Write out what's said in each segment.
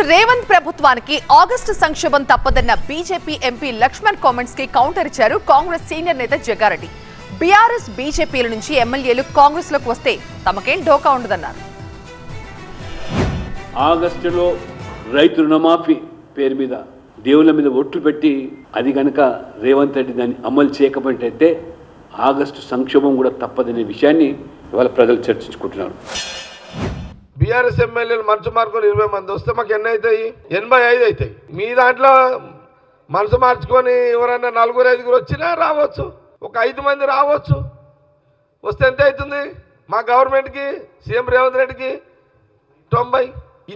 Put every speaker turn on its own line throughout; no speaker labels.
రేవంత్ ప్రభుత్వానికి ఆగస్టు సంక్షోభం తప్పదన్న BJP MP Laxman comments కి కౌంటర్ ఇచ్చారు కాంగ్రెస్ సీనియర్ నేత జగ్గారెడ్డి. బీఆర్ఎస్ బీజేపీల నుంచి ఎమ్మెల్యేలు కాంగ్రెస్ లోకి వస్తే తమకేం డోకా ఉండదన్నారు.
ఆగస్టులో రైతు రుణమాఫీ పేరు మీద దేవుళ్ళ మీద ఒట్లు పెట్టి అది గనక రేవంత్ రెడ్డి దాన్ని అమలు చేయకపోయినట్టయితే ఆగస్టు సంక్షోభం కూడా తప్పదనే విషయాన్ని ఇవాళ ప్రజలు చర్చించుకుంటున్నారు.
బీఆర్ఎస్ ఎమ్మెల్యేలు మనసు మార్చుకొని 20 మంది వస్తే మాకు ఎన్ని అవుతాయి? 85 అవుతాయి. మీ దాంట్లో మనసు మార్చుకొని ఎవరన్నా 4-5 వచ్చినా రావచ్చు, ఒక 5 మంది రావచ్చు. వస్తే ఎంత అవుతుంది? మా గవర్నమెంట్కి, సీఎం రేవంత్ రెడ్డికి 90.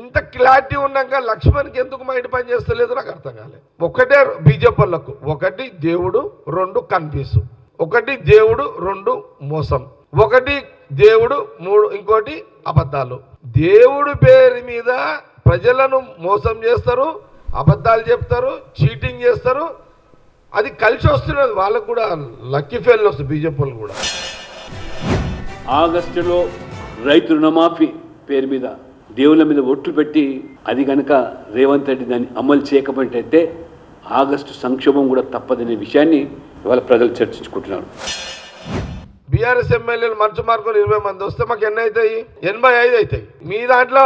ఇంత క్లారిటీ ఉన్నాక లక్ష్మణ్కి ఎందుకు మైండ్ పని చేస్తలేదు నాకు అర్థం కాలేదు. ఒకటే బీజేపీ వాళ్ళకు, ఒకటి దేవుడు, 2 కన్ఫ్యూజ్, ఒకటి దేవుడు, 2 మోసం, ఒకటి దేవుడు, 3 ఇంకోటి అబద్ధాలు. దేవుడు పేరు మీద ప్రజలను మోసం చేస్తారు, అబద్ధాలు చెప్తారు, చీటింగ్ చేస్తారు. అది కలిసి వస్తున్నది వాళ్ళకు కూడా. లక్కీ ఫెయిల్ వస్తుంది బీజేపీ వాళ్ళు కూడా.
ఆగస్టులో రైతు రుణమాఫీ పేరు మీద దేవుళ్ళ మీద ఒట్లు పెట్టి అది గనక రేవంత్ రెడ్డి దాన్ని అమలు చేయకపోయినట్టయితే ఆగస్టు సంక్షోభం కూడా తప్పదనే విషయాన్ని ఇవాళ ప్రజలు చర్చించుకుంటున్నారు.
బీఆర్ఎస్ ఎమ్మెల్యేలు మనసు మార్చుకొని 20 మంది వస్తే మాకు ఎన్ని అవుతాయి? 85 అవుతాయి. మీ దాంట్లో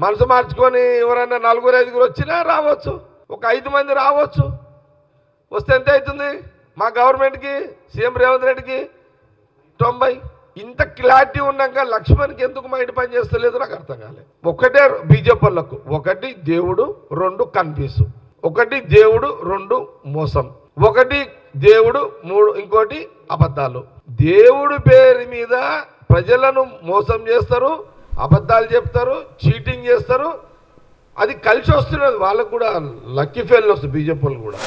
మనసు మార్చుకొని ఎవరన్నా 4-5 వచ్చినా రావచ్చు, ఒక 5 మంది రావచ్చు. వస్తే ఎంత అవుతుంది? మా గవర్నమెంట్కి, సీఎం రేవంత్ రెడ్డికి 90. ఇంత క్లారిటీ ఉన్నాక లక్ష్మణ్కి ఎందుకు మైండ్ పని చేస్తలేదు నాకు అర్థం కాలేదు. ఒకటే బీజేపీ వాళ్ళకు, ఒకటి దేవుడు, 2 కన్ఫ్యూజ్, ఒకటి దేవుడు, 2 మోసం, ఒకటి దేవుడు, 3 ఇంకోటి అబద్ధాలు. దేవుడు పేరు మీద ప్రజలను మోసం చేస్తారు, అబద్ధాలు చెప్తారు, చీటింగ్ చేస్తారు. అది కలిసి వస్తున్నది వాళ్ళకు కూడా. లక్కీ ఫెయిల్ వస్తుంది బీజేపీ వాళ్ళు కూడా.